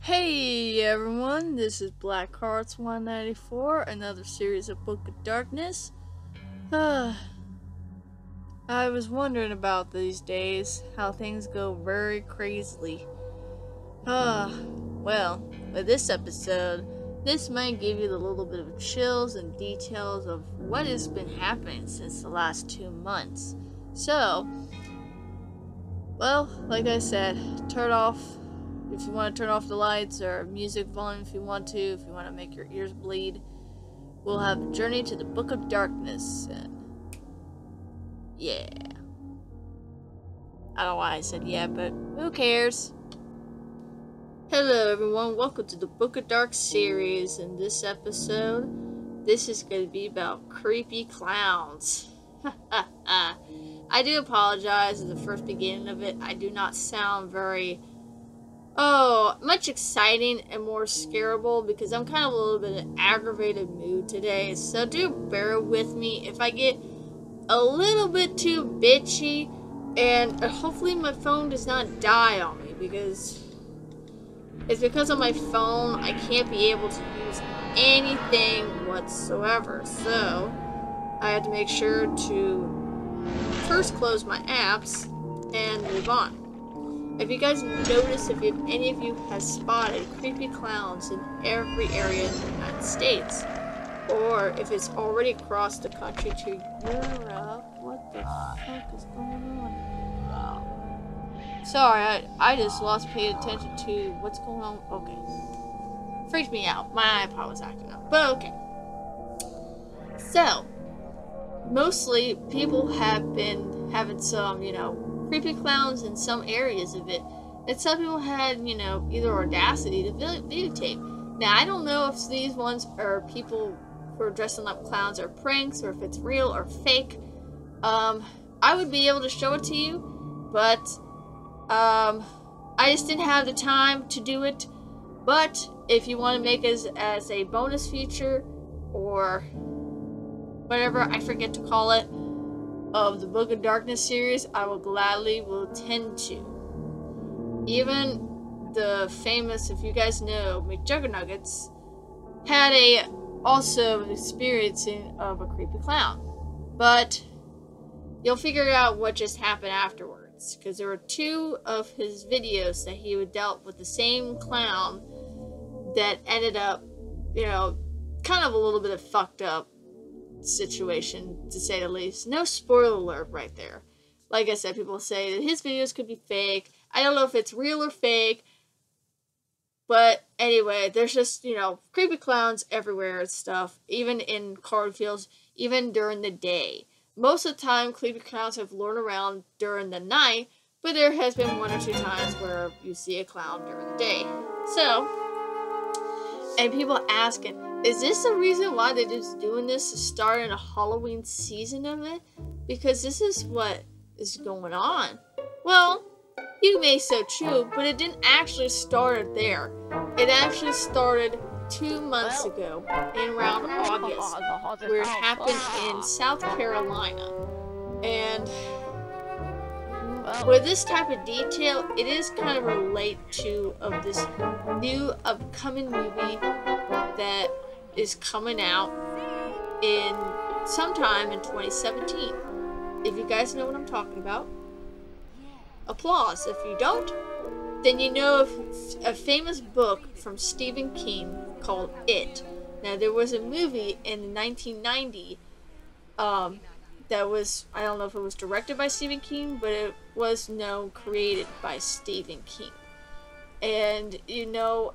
Hey everyone, this is Black Hearts 194, another series of Book of Darkness. I was wondering about these days, how things go very crazily. Well, with this episode, this might give you a little bit of chills and details of what has been happening since the last 2 months. So, well, like I said, turn off if you want to turn off the lights, or music volume if you want to make your ears bleed. We'll have a journey to the Book of Darkness, and yeah. I don't know why I said yeah, but who cares? Hello everyone, welcome to the Book of Dark series. In this episode, this is going to be about creepy clowns. I do apologize at the first beginning of it. I do not sound very much exciting and more scareable because I'm kind of a little bit in an aggravated mood today. So do bear with me if I get a little bit too bitchy, and hopefully my phone does not die on me, because it's because of my phone I can't be able to use anything whatsoever. So I have to make sure to first close my apps and move on. If you guys notice, if any of you has spotted creepy clowns in every area in the United States, or if it's already across the country to Europe, what the fuck is going on? Sorry, I just lost paying attention to what's going on. Okay. Freaked me out. My iPod was acting up. But okay. So, mostly people have been having some, creepy clowns in some areas of it, and some people had, either audacity to videotape. Now, I don't know if these ones are people who are dressing up clowns or pranks, or if it's real or fake. I would be able to show it to you, but I just didn't have the time to do it. But if you want to make it as a bonus feature, or whatever I forget to call it, of the Book of Darkness series, I will gladly tend to. Even the famous, if you guys know, McJuggernuggets had also an experiencing of a creepy clown. But you'll figure out what just happened afterwards, because there were 2 of his videos that he would dealt with the same clown that ended up, kind of a little bit of fucked up situation, to say the least. No spoiler alert right there. Like I said, people say that his videos could be fake. I don't know if it's real or fake, but anyway, there's just, creepy clowns everywhere and stuff, even in cornfields, even during the day. Most of the time, creepy clowns have lured around during the night, but there has been 1 or 2 times where you see a clown during the day. So, and people asking, is this the reason why they're just doing this to start in a Halloween season of it? Because this is what is going on. Well, you may so true, but it didn't actually start there. It actually started 2 months ago, in around August, where it happened in South Carolina. And with this type of detail, it is kind of related to of this new upcoming movie that is coming out in sometime in 2017. If you guys know what I'm talking about, applause. If you don't, then you know of a famous book from Stephen King called It. Now, there was a movie in 1990 that was, I don't know if it was directed by Stephen King, but it was created by Stephen King. And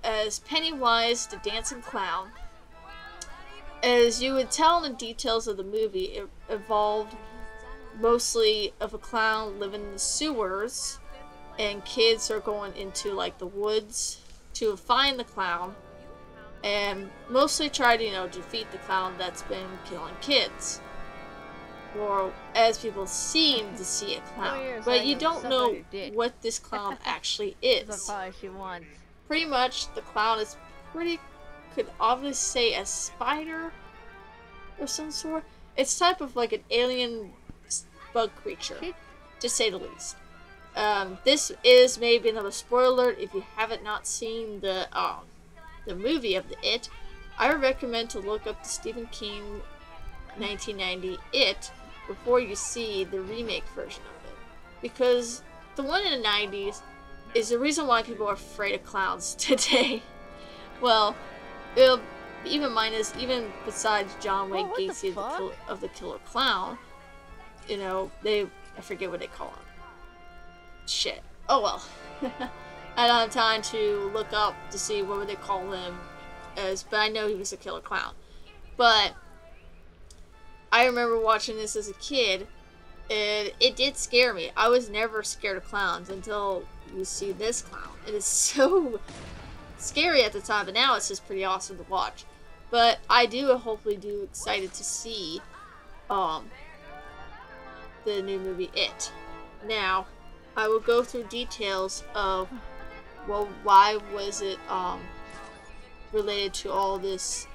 as Pennywise the Dancing Clown, as you would tell in the details of the movie, it evolved mostly of a clown living in the sewers, and kids are going into like the woods to find the clown, and mostly try to defeat the clown that's been killing kids, or as people seem to see a clown, but you don't know what this clown actually is. Pretty much the clown is could obviously say a spider of some sort. It's type of like an alien bug creature, to say the least. This is maybe another spoiler alert if you haven't not seen the movie of the It. I would recommend to look up the Stephen King 1990 It before you see the remake version of it, because the one in the 90s is the reason why people are afraid of clowns today. Well, even besides John Wayne Gacy of the Killer Clown, you know, I forget what they call him. Shit. Oh well. I don't have time to look up to see what would they call him as, but I know he was a killer clown. But I remember watching this as a kid, and it did scare me. I was never scared of clowns until you see this clown. It is so scary at the time, but now it's just pretty awesome to watch. But I hopefully excited to see the new movie It. Now, I will go through details of, well, why was it related to all this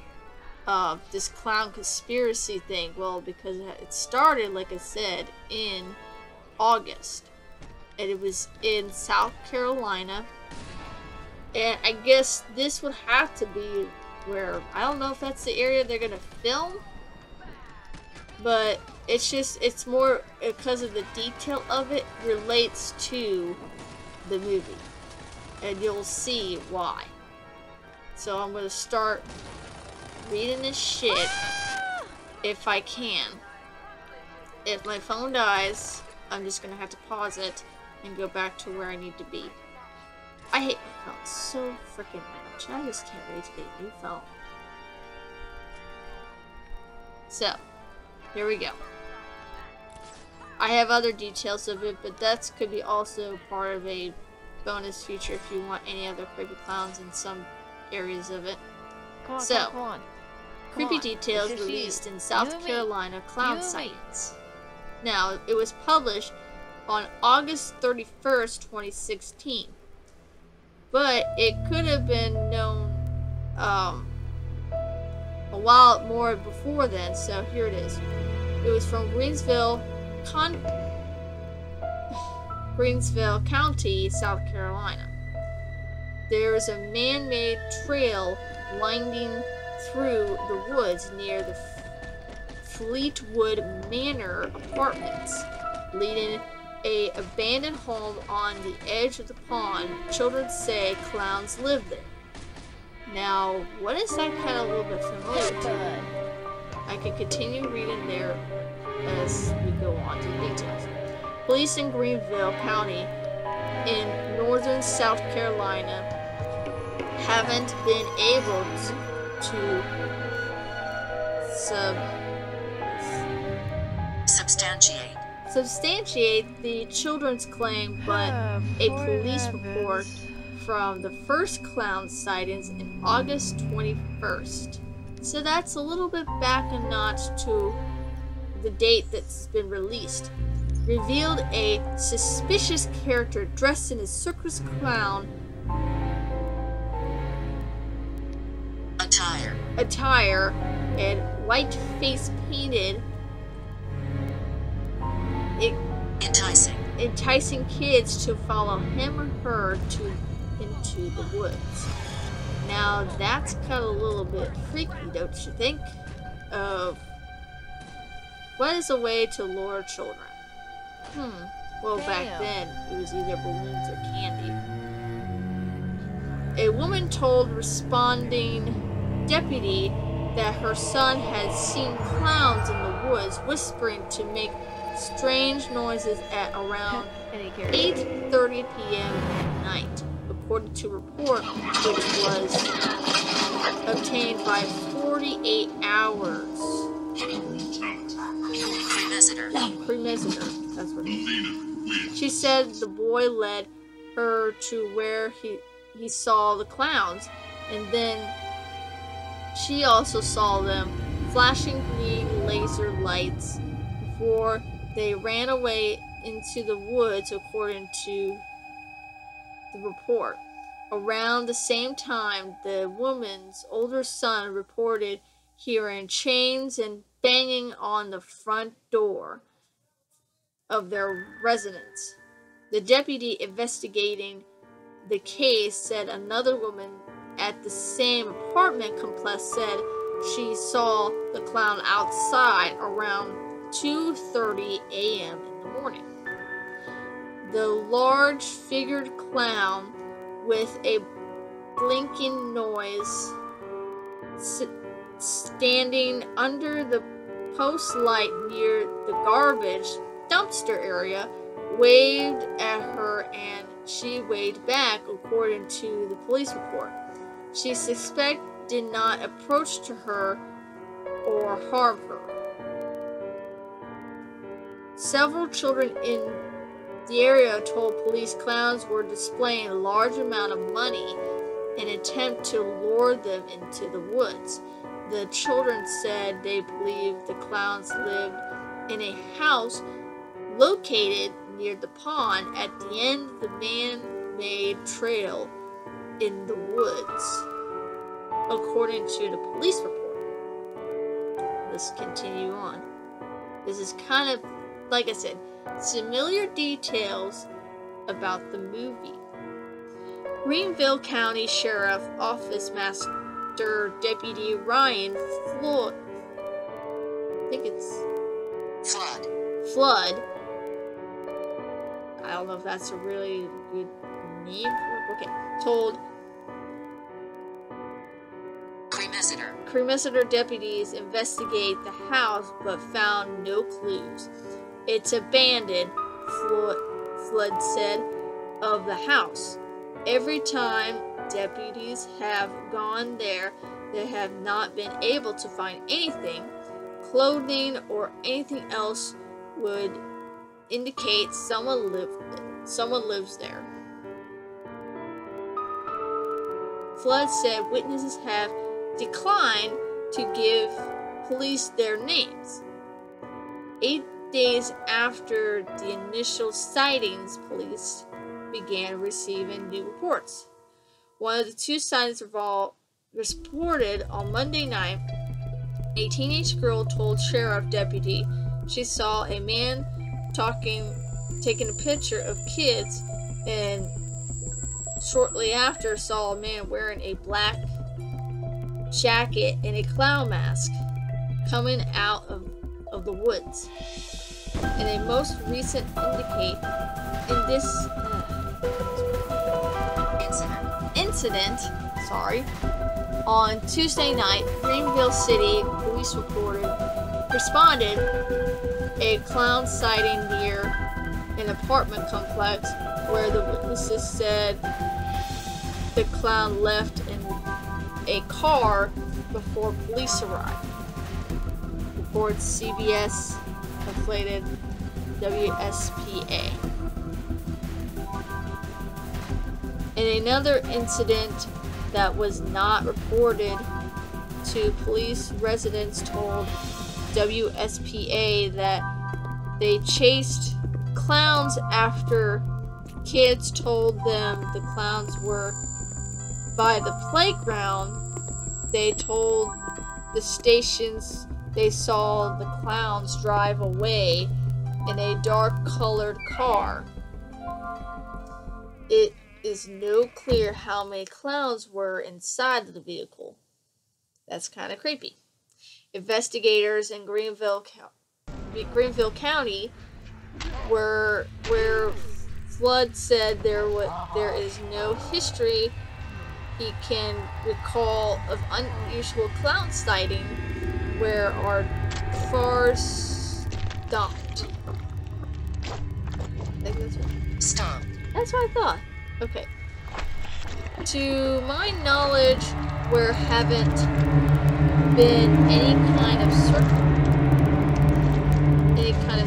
this clown conspiracy thing. Well, because it started, like I said, in August, and it was in South Carolina, and I guess this would have to be where, I don't know if that's the area they're gonna film, but it's more because of the detail of it relates to the movie, and you'll see why. So I'm gonna start reading this shit if I can. If my phone dies, I'm just gonna have to pause it and go back to where I need to be. I hate my phone so freaking much. I just can't wait to get a new phone. So, here we go. I have other details of it, but that could be also part of a bonus feature if you want any other creepy clowns in some areas of it. Come on. Creepy details released in South Carolina clown sightings. Now, it was published on August 31st, 2016. But it could have been known a while more before then, so here it is. It was from Greensville County, South Carolina. There is a man-made trail winding through the woods near the Fleetwood Manor apartments, leading a abandoned home on the edge of the pond. Children say clowns live there. Now, what is that kind of a little bit familiar to? I can continue reading there as we go on to the details. Police in Greenville County in northern South Carolina haven't been able to substantiate the children's claim, but a police report from the first clown sightings in August 21st. So that's a little bit back a notch to the date that's been released. Revealed a suspicious character dressed in a circus clown attire and white face painted, enticing kids to follow him or her into the woods. Now that's kind of a little bit freaky, don't you think? What is a way to lure children? Well, back then it was either balloons or candy. A woman told responding deputy that her son had seen clowns in the woods whispering to make strange noises at around 8:30 p.m. at night, according to a report which was obtained by 48 hours. Premesitor, that's what it is. She said the boy led her to where he saw the clowns, and then she also saw them flashing green laser lights before they ran away into the woods, according to the report. Around the same time, the woman's older son reported hearing chains and banging on the front door of their residence. The deputy investigating the case said another woman at the same apartment complex said she saw the clown outside around 2:30 a.m. in the morning. The large-figured clown with a blinking noise standing under the post light near the garbage dumpster area waved at her and she waved back, according to the police report. She suspect did not approach to her or harm her. Several children in the area told police clowns were displaying a large amount of money in an attempt to lure them into the woods. The children said they believed the clowns lived in a house located near the pond at the end of the man-made trail in the woods, according to the police report. Let's continue on. This is kind of, like I said, familiar details about the movie. Greenville County Sheriff Office Master Deputy Ryan Flood, I think it's Flood. I don't know if that's a really good name. Okay, told Cremisitor deputies investigate the house but found no clues. It's abandoned, Flood said of the house. Every time deputies have gone there, they have not been able to find anything, clothing or anything else would indicate someone lives there. Flood said witnesses have declined to give police their names. 8 days after the initial sightings, police began receiving new reports. One of the two sightings reported on Monday night. A teenage girl told sheriff deputy she saw a man taking a picture of kids, and shortly after saw a man wearing a black jacket and a clown mask coming out of the woods. And a most recent incident, on Tuesday night, Greenville City Police responded a clown sighting near an apartment complex where the witnesses said the clown left in a car before police arrived. Reports CBS inflated WSPA. In another incident that was not reported to police, residents told WSPA that they chased clowns after kids told them the clowns were by the playground. They told the stations they saw the clowns drive away in a dark-colored car. It is no clear how many clowns were inside of the vehicle. That's kind of creepy. Investigators in Greenville County, where Flood said there is no history he can recall of unusual clown sighting where our cars stopped. I think that's right. Stopped. That's what I thought. Okay. To my knowledge, there haven't been any kind of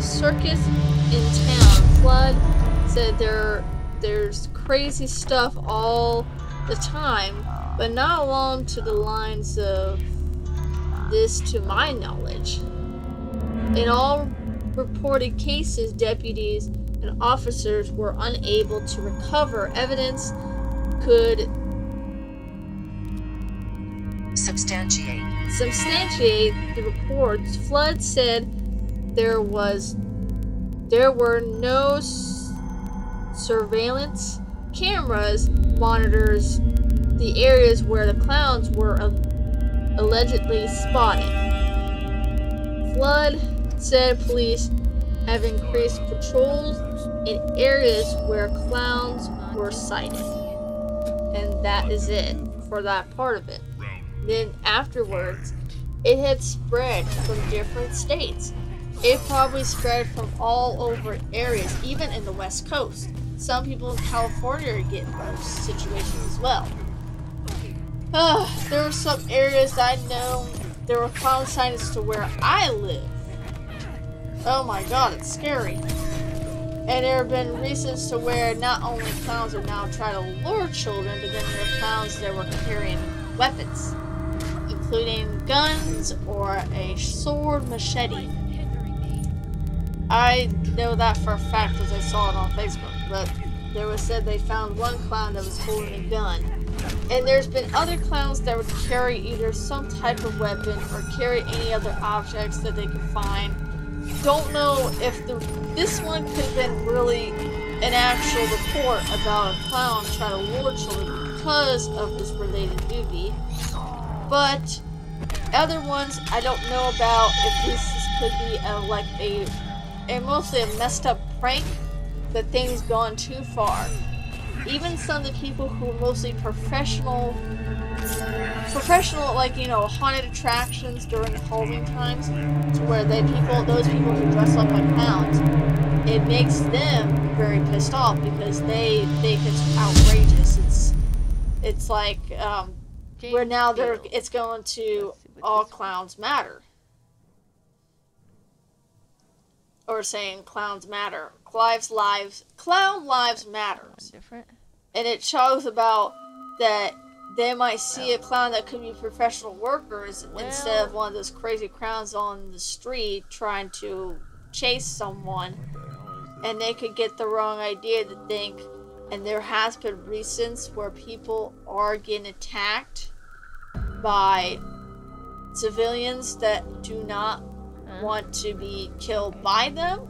circus in town. Flood said there's crazy stuff all the time, but not along to the lines of this to my knowledge. In all reported cases, deputies and officers were unable to recover evidence could substantiate the reports. Flood said there were no surveillance cameras monitors the areas where the clowns were allegedly spotted. Flood said police have increased patrols in areas where clowns were sighted. And that is it for that part of it. Then afterwards, it had spread from different states. It probably spread from all over areas, even in the West Coast. Some people in California are getting those situations as well. There were some areas that I know there were clown sightings to where I live. Oh my god, it's scary. And there have been reasons to where not only clowns are now trying to lure children, but then there are clowns that were carrying weapons, including guns or a sword machete. I know that for a fact because I saw it on Facebook, but there was said they found one clown that was holding a gun. And there's been other clowns that would carry either some type of weapon or carry any other objects that they could find. Don't know if this one could have been really an actual report about a clown trying to lure children because of this related movie. But other ones I don't know about if this could be mostly a messed up prank, that things gone too far. Even some of the people who are mostly professional, like, you know, haunted attractions during the Halloween times, to where those people who dress up like clowns, it makes them very pissed off because they think it's outrageous. It's like, where now it's going to all clowns matter. Or saying clowns matter. Clown lives matters. Different. And it shows about that they might see a clown that could be professional workers instead of one of those crazy clowns on the street trying to chase someone. And they could get the wrong idea to think, and there has been reasons where people are getting attacked by civilians that do not want to be killed by them.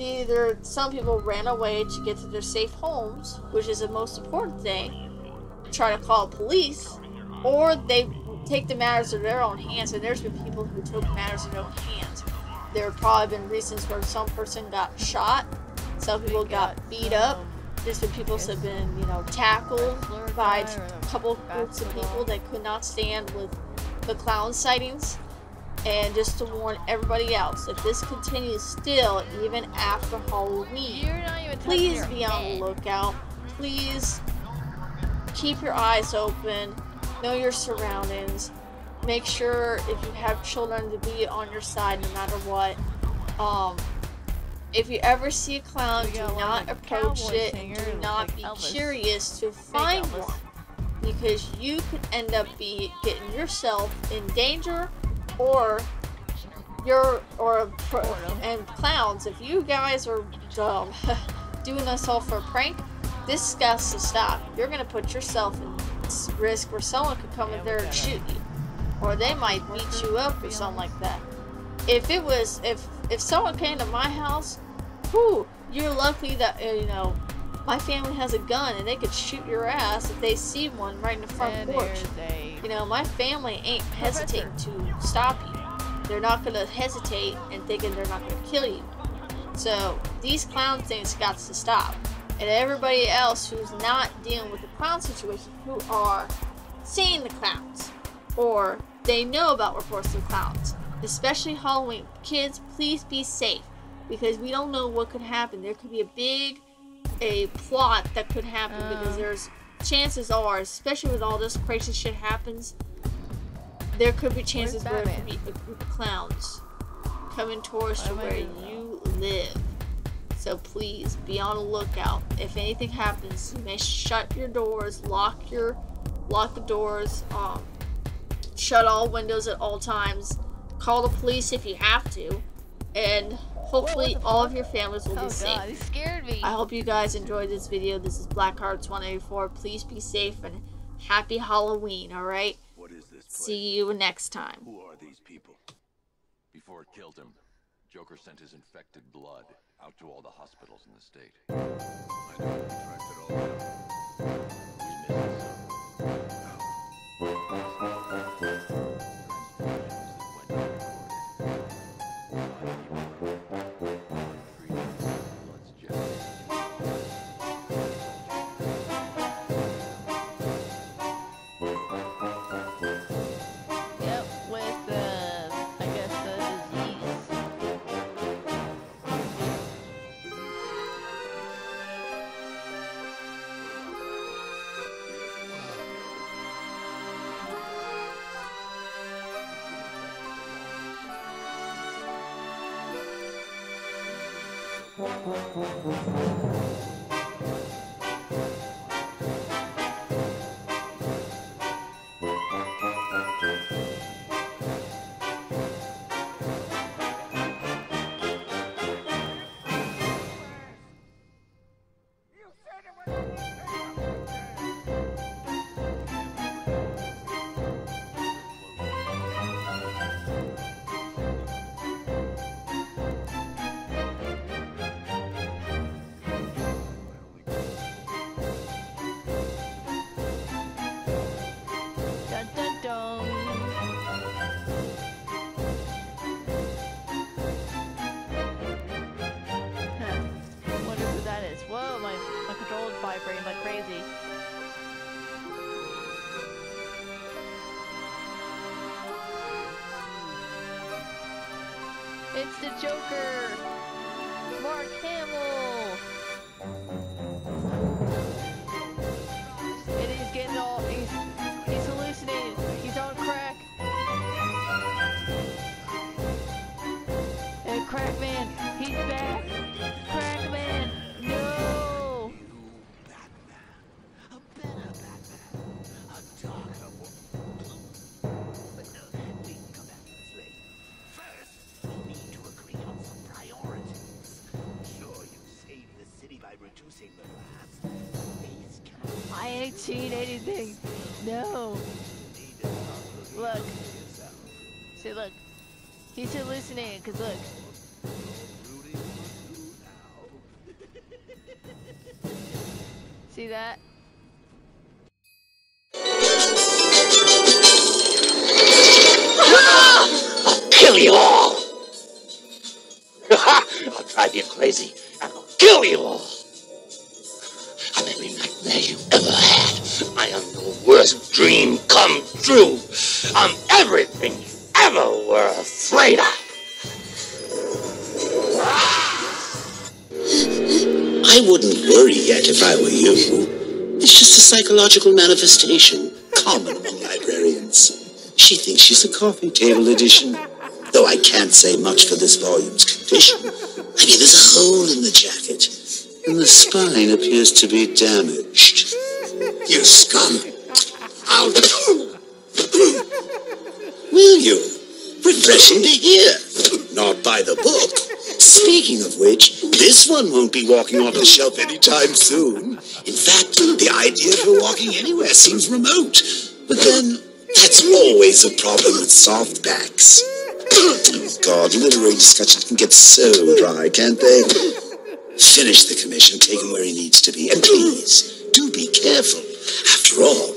Either some people ran away to get to their safe homes, which is the most important thing, try to call police, or they take the matters in their own hands. And there's been people who took matters in their own hands. There have probably been reasons where some person got shot, some people got beat up. There's been people that have been, you know, tackled by a couple groups of people that could not stand with the clown sightings. And just to warn everybody else, if this continues still, even after Halloween, please be on the lookout. Please keep your eyes open. Know your surroundings. Make sure if you have children to be on your side no matter what. If you ever see a clown, do not approach it and do not be curious to find one. Because you could end up getting yourself in danger. And clowns, if you guys are doing this all for a prank, this has to stop. You're gonna put yourself in risk where someone could come in there and shoot you, or they might beat you up or something like that. If someone came to my house, you're lucky that you know my family has a gun and they could shoot your ass if they see one right in the front porch. You know, my family ain't hesitating to stop you. They're not going to hesitate and thinking they're not going to kill you. So, these clown things got to stop. And everybody else who's not dealing with the clown situation, who are seeing the clowns, or they know about reports of clowns, especially Halloween. Kids, please be safe, because we don't know what could happen. There could be a plot that could happen, because there's chances are, especially with all this crazy shit happens, there could be chances where it could be a group of clowns coming towards to where you live. So please be on the lookout. If anything happens, you may shut your doors, lock the doors, shut all windows at all times, call the police if you have to, and hopefully all of your families will be safe. God, he scared me. I hope you guys enjoyed this video. This is Blackhearts184. Please be safe and happy Halloween, alright? What is this place? See you next time. Who are these people? Before it killed him, Joker sent his infected blood. Out to all the hospitals in the state. I know we tracked it all down. We missed some. Yep, with I guess the disease. Dun dun dun. Huh. Wonder who that is. Whoa, my controller's vibrating like crazy. It's the Joker! Mark Hamill! And he's getting all, he's hallucinating. He's on crack. And Crackman, he's back. Crackman, no! A better Batman, a darker one. But no, we can come back to this later. First, we need to agree on some priorities. Sure, you saved the city by reducing the blast. These chemicals I ain't seen anything. No. need to stop looking Look. out for yourself. See, look. He's hallucinating, cause look. Rooting for you now. See that? I'll kill you all! I'll drive you crazy and I'll kill you all! I'm every nightmare you ever had. I am your worst dream come true. I'm everything you ever were afraid of. I wouldn't worry yet if I were you. It's just a psychological manifestation, common among librarians. She thinks she's a coffee table edition. Though I can't say much for this volume's condition. I mean, there's a hole in the jacket, and the spine appears to be damaged. You scum! I'll... Will you? Refreshing to hear. Not by the book. Speaking of which, this one won't be walking off the shelf anytime soon. In fact, the idea of her walking anywhere seems remote. But then, that's always a problem with softbacks. Oh God, literary discussions can get so dry, can't they? Finish the commission, take him where he needs to be, and please, do be careful. After all,